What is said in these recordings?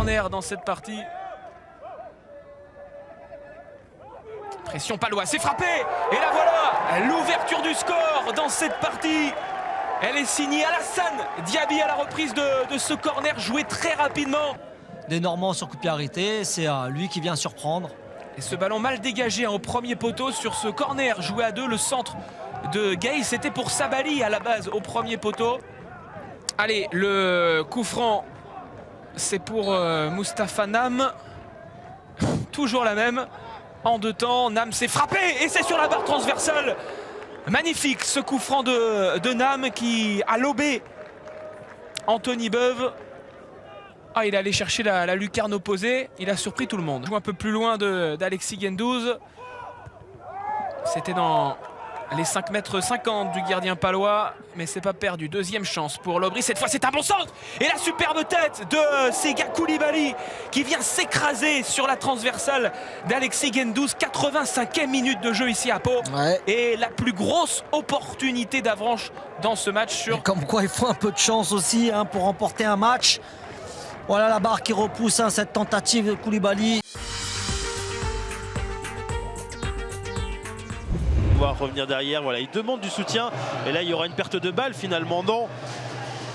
corner dans cette partie. Pression paloise, c'est frappé. Et là voilà, l'ouverture du score dans cette partie. Elle est signée Alassane Diaby à la reprise de ce corner joué très rapidement. Des Normands sur coup de pied arrêté, c'est lui qui vient surprendre. Et ce ballon mal dégagé au premier poteau sur ce corner joué à deux, le centre de Gay, c'était pour Sabali à la base au premier poteau. Allez, le coup franc, c'est pour Mustapha Nam. Toujours la même. En deux temps, Nam s'est frappé et c'est sur la barre transversale. Magnifique ce coup franc de Nam qui a lobé Anthony Beuve. Ah, il est allé chercher la lucarne opposée. Il a surpris tout le monde. Il joue un peu plus loin d'Alexis Guendouzi. C'était dans les 5,50 m du gardien palois, mais c'est pas perdu. Deuxième chance pour l'Aubry. Cette fois, c'est un bon centre. Et la superbe tête de Sega Koulibaly qui vient s'écraser sur la transversale d'Alexis Guendouzi. 85e minute de jeu ici à Pau. Ouais. Et la plus grosse opportunité d'Avranches dans ce match. Sur... Comme quoi, il faut un peu de chance aussi pour remporter un match. Voilà la barre qui repousse cette tentative de Koulibaly. Pouvoir revenir derrière, voilà, il demande du soutien et là il y aura une perte de balle finalement, non,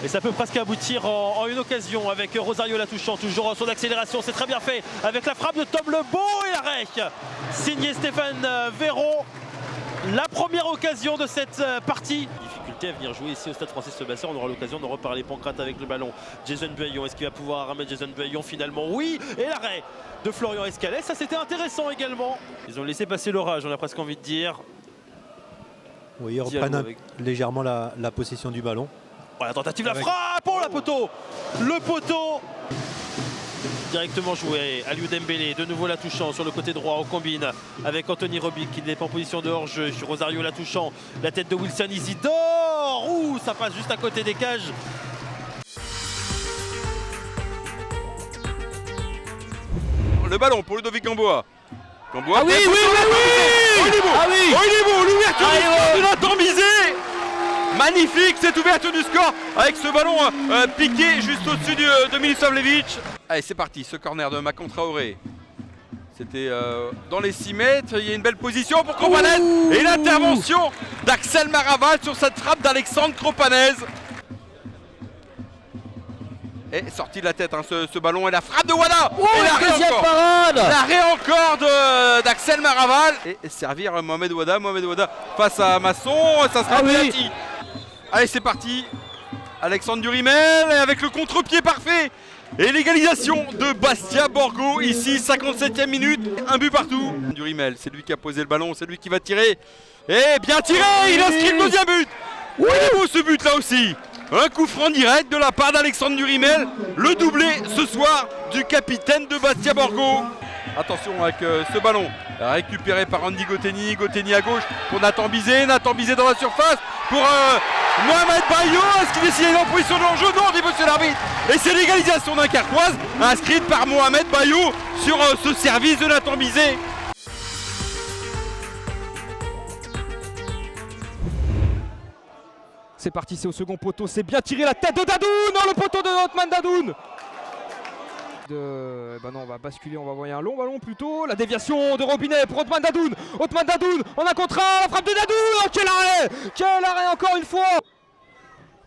et ça peut presque aboutir en une occasion avec Rosario Latouchant, toujours en son accélération, c'est très bien fait avec la frappe de Tom Lebeau et l'arrêt signé Stéphane Véron. La première occasion de cette partie. Difficulté à venir jouer ici au Stade Francis Lebasseur. On aura l'occasion d'en reparler. Pancrate avec le ballon. Jason Buaillon, est-ce qu'il va pouvoir ramener Jason Buaillon finalement? Oui. Et l'arrêt de Florian Escalès. Ça c'était intéressant également. Ils ont laissé passer l'orage, on a presque envie de dire. Oui, ils reprennent légèrement la possession du ballon. Voilà, tentative, la frappe. Oh, la poteau. Le poteau. Directement joué, Aliou Dembélé, de nouveau Latouchant sur le côté droit, on combine avec Anthony Robic qui n'est pas en position de hors-jeu, Rosario Latouchant, la tête de Wilson Isidore, ouh, ça passe juste à côté des cages. Le ballon pour Ludovic Gamboa. Gamboa, ah oui, oui, oui, oui, oui. Ah oui, oh, il est beau, l'ouverture du score de Nathan Bizet. Magnifique cette ouverture du score avec ce ballon piqué juste au-dessus de Milisavljevic. Allez, c'est parti, ce corner de Macon Traoré. C'était dans les 6 mètres, il y a une belle position pour Kropanez. Et l'intervention d'Axel Maraval sur cette frappe d'Alexandre Kropanez. Et sorti de la tête ce ballon et la frappe de Wada. Oh, et l'arrêt encore d'Axel Maraval. Et servir Mohamed Wada face à Masson, ça sera penalty. Allez, c'est parti. Alexandre Durimel avec le contre-pied parfait. Et l'égalisation de Bastia Borgo ici, 57e minute, un but partout. Durimel, c'est lui qui a posé le ballon, c'est lui qui va tirer. Et bien tiré, il inscrit le deuxième but. Oui, il est beau ce but là aussi. Un coup franc direct de la part d'Alexandre Durimel. Le doublé ce soir du capitaine de Bastia Borgo. Attention avec ce ballon récupéré par Andy Goteni. Goteni à gauche pour Nathan Bizet. Nathan Bizet dans la surface pour Mohamed Bayo. Est-ce qu'il décide en position de hors-jeu? Non, dit monsieur l'arbitre. Et c'est l'égalisation d'un Cartoise inscrite par Mohamed Bayo sur ce service de Nathan Bizet. C'est parti, c'est au second poteau, c'est bien tiré, la tête de Dadoun, non, le poteau de Othman Dadoun. Ben non, on va basculer, on va envoyer un long ballon plutôt. La déviation de Robinet pour Othman Dadoun. Othman Dadoun, on a contre la frappe de Dadoun. Oh, quel arrêt! Quel arrêt encore une fois!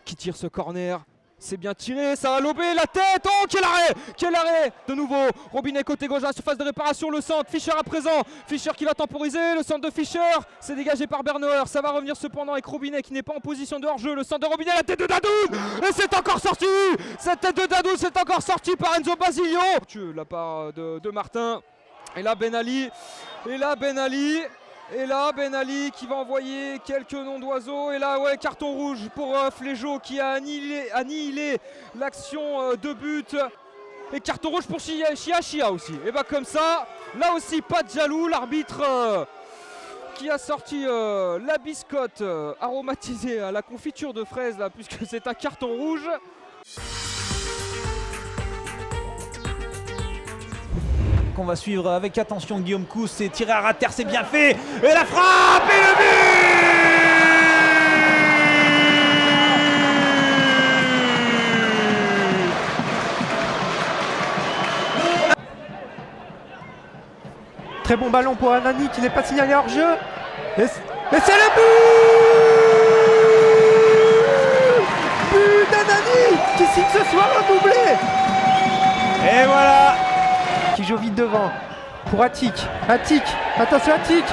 Qui tire ce corner? C'est bien tiré, ça a lobé la tête. Oh, quel arrêt! Quel arrêt! De nouveau, Robinet côté gauche à la surface de réparation, le centre. Fischer à présent. Fischer qui va temporiser. Le centre de Fischer, c'est dégagé par Bernauer. Ça va revenir cependant avec Robinet qui n'est pas en position de hors-jeu. Le centre de Robinet, la tête de Dadoun! Et c'est encore sorti! Cette tête de Dadoun, c'est encore sorti par Enzo Basilio. La part de Martin. Et là, Ben Ali. Et là, Ben Ali. Et là, Ben Ali qui va envoyer quelques noms d'oiseaux. Et là, ouais, carton rouge pour Flégeau qui a annihilé l'action de but. Et carton rouge pour Chia aussi. Et bah comme ça, là aussi, pas de jaloux. L'arbitre qui a sorti la biscotte aromatisée à la confiture de fraises, là, puisque c'est un carton rouge. Qu'on va suivre avec attention Guillaume Cousse, c'est tiré à ras de terre, c'est bien fait, et la frappe et le but! Très bon ballon pour Anani qui n'est pas signalé hors jeu. Et c'est le but d'Anani qui signe ce soir un doublé. Et voilà, qui joue vite devant pour Attic. Attention Attic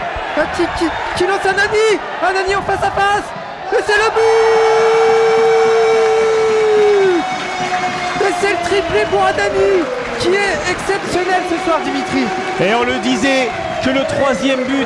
qui lance Anani. Anani en face à face. Et c'est le but. Et c'est le triplé pour Anani qui est exceptionnel ce soir, Dimitri. Et on le disait que le troisième but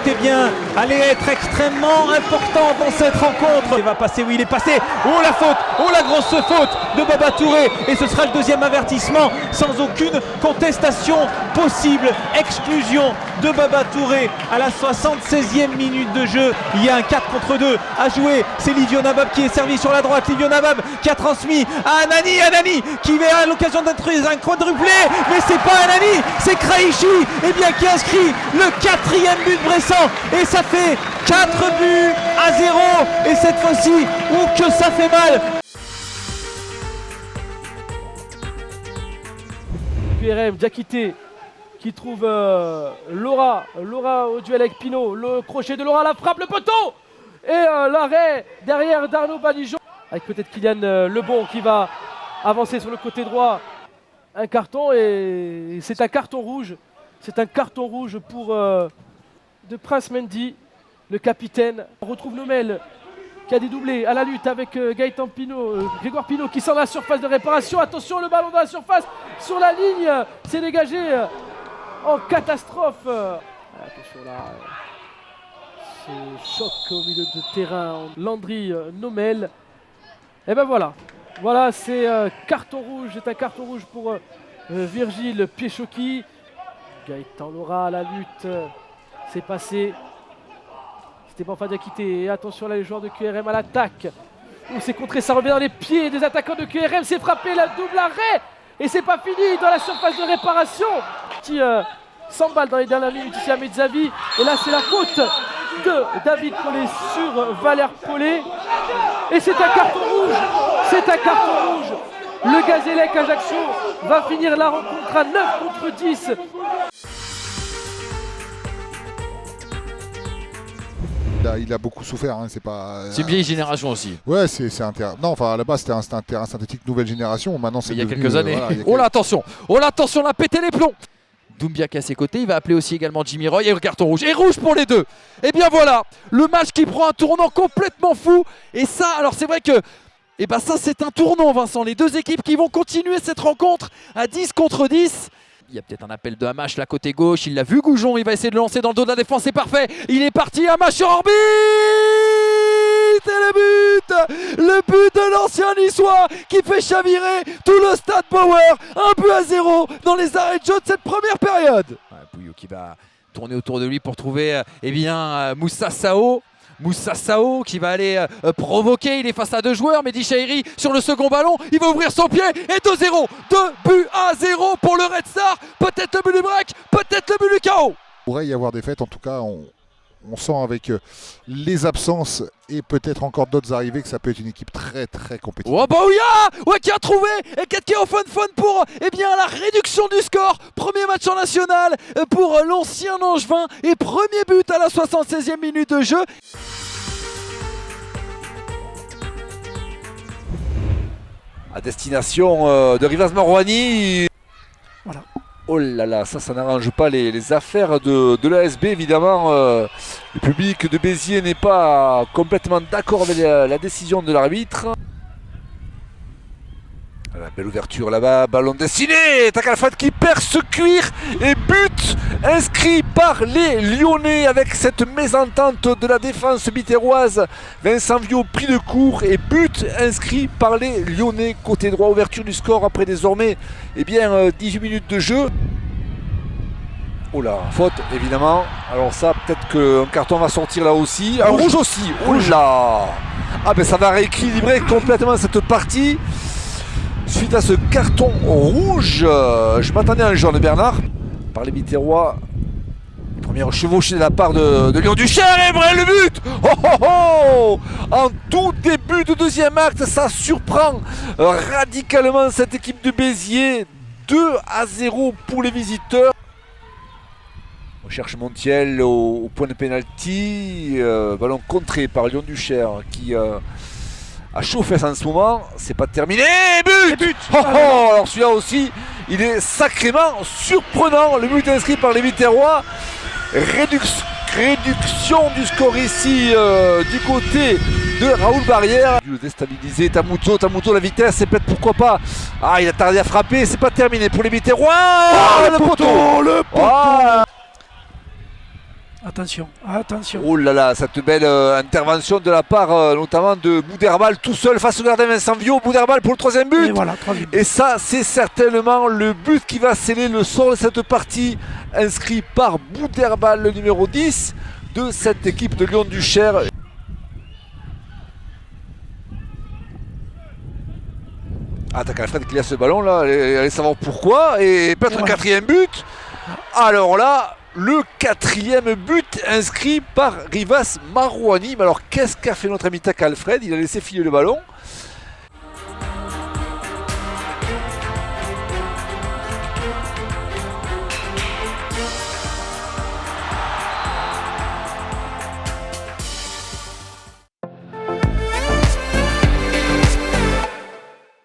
allait être extrêmement important dans cette rencontre. Il va passer, oui il est passé. Oh la faute, oh la grosse faute de Baba Touré. Et ce sera le deuxième avertissement sans aucune contestation possible. Exclusion de Baba Touré à la 76e minute de jeu. Il y a un 4 contre 2 à jouer. C'est Livio Nabab qui est servi sur la droite. Livio Nabab qui a transmis à Anani. Anani qui a l'occasion d'introduire un quadruplé. Mais c'est pas Anani, c'est Kraichi qui inscrit le 4e but Bressan. Et ça fait 4 buts à 0. Et cette fois-ci, oh que ça fait mal. QRM, Diakité qui trouve Laura au duel avec Pinot, le crochet de Laura, la frappe, le poteau et l'arrêt derrière d'Arnaud Balijon avec peut-être Kylian Lebon qui va avancer sur le côté droit. Un carton et c'est un carton rouge. C'est un carton rouge pour de Prince Mendy, le capitaine. On retrouve Nomel qui a dédoublé à la lutte avec Gaëtan Pinot, Grégoire Pinot qui sort de la surface de réparation. Attention, le ballon dans la surface, sur la ligne, c'est dégagé en catastrophe. Attention là, ce choc au milieu de terrain, Landry Nomel. Et ben voilà, c'est carton rouge, c'est un carton rouge pour Virgile Piechocki. Gaëtan Laura à la lutte, c'est passé. Stéphane Fadiakité, et attention là les joueurs de QRM à l'attaque. Où c'est contré, ça revient dans les pieds des attaquants de QRM, c'est frappé, la double arrêt. Et c'est pas fini dans la surface de réparation. Qui s'emballe dans les dernières minutes ici à Mezzavi. Et là c'est la faute de David Paulet sur Valère Paulet. Et c'est un carton rouge. C'est un carton rouge. Le Gazélec Ajaccio va finir la rencontre à 9 contre 10. Il a beaucoup souffert, hein, c'est pas. C'est une vieille génération aussi. Ouais, c'est un terrain. Non, enfin à la base c'était un terrain synthétique nouvelle génération. Maintenant c'est. Il y a quelques années. Oh là attention, on a pété les plombs. Doumbia qui est à ses côtés, il va appeler aussi également Jimmy Roy et le carton rouge. Et rouge pour les deux. Et bien voilà, le match qui prend un tournant complètement fou. Et ça, alors c'est vrai que. Et ben ça c'est un tournant Vincent. Les deux équipes qui vont continuer cette rencontre à 10 contre 10. Il y a peut-être un appel de Hamache là côté gauche, il l'a vu Goujon, il va essayer de le lancer dans le dos de la défense, c'est parfait. Il est parti, Hamache sur orbite. Et le but de l'ancien niçois qui fait chavirer tout le stade Bauer. 1-0 dans les arrêts de jeu de cette première période. Pouillot qui va tourner autour de lui pour trouver Moussa Sao. Moussa Sao qui va aller provoquer, il est face à deux joueurs, Mehdi Chahiri sur le second ballon, il va ouvrir son pied et 2-0, 2-0 pour le Red Star, peut-être le but du break, peut-être le but du chaos. Il pourrait y avoir des fêtes, en tout cas on sent avec les absences et peut-être encore d'autres arrivées que ça peut être une équipe très très compétitive. Oh Baouya, ouais, qui a trouvé et qui est au fun pour la réduction du score. Premier match en national pour l'ancien Angevin et premier but à la 76e minute de jeu. À destination de Rivaz-Marouani. Voilà. Oh là là, ça n'arrange pas les affaires de l'ASB, évidemment. Le public de Béziers n'est pas complètement d'accord avec la décision de l'arbitre. Belle ouverture là-bas, ballon dessiné, Takalfat qui perd ce cuir et but inscrit par les Lyonnais avec cette mésentente de la défense biterroise. Vincent Viau pris de court et but inscrit par les Lyonnais côté droit. Ouverture du score après désormais 18 minutes de jeu. Oh là, faute évidemment. Alors ça peut-être qu'un carton va sortir là aussi. Un rouge aussi. Oh là. Ah ben ça va rééquilibrer complètement cette partie. Suite à ce carton rouge, je m'attendais à un jaune Bernard par les Biterrois. Première chevauchée de la part de Lyon Duchère et le but. En tout début de deuxième acte, ça surprend radicalement cette équipe de Béziers. 2-0 pour les visiteurs. On cherche Montiel au point de pénalty. Ballon contré par Lyon Duchère qui a chauffé en ce moment. C'est pas terminé. But, alors celui-là aussi, il est sacrément surprenant. Le but inscrit par les Viterrois. Réduction du score ici du côté de Raoul Barrière. Le déstabilisé, Tamuto, la vitesse, c'est peut-être pourquoi pas. Ah, il a tardé à frapper, c'est pas terminé pour les Viterrois. Le poteau. Attention. Oh là là, cette belle intervention de la part notamment de Bouderbal tout seul face au gardien Vincent Viau. Bouderbal pour le 3e but. Et voilà, 3e but. Et ça, c'est certainement le but qui va sceller le sort de cette partie, inscrit par Bouderbal, le numéro 10 de cette équipe de Lyon Duchère. Attaque Alfred qui laisse ce ballon là, allez savoir pourquoi. Et peut-être un 4e but. Alors là, le 4e but inscrit par Rivas Marouani. Mais alors qu'est-ce qu'a fait notre ami Tak Alfred? Il a laissé filer le ballon.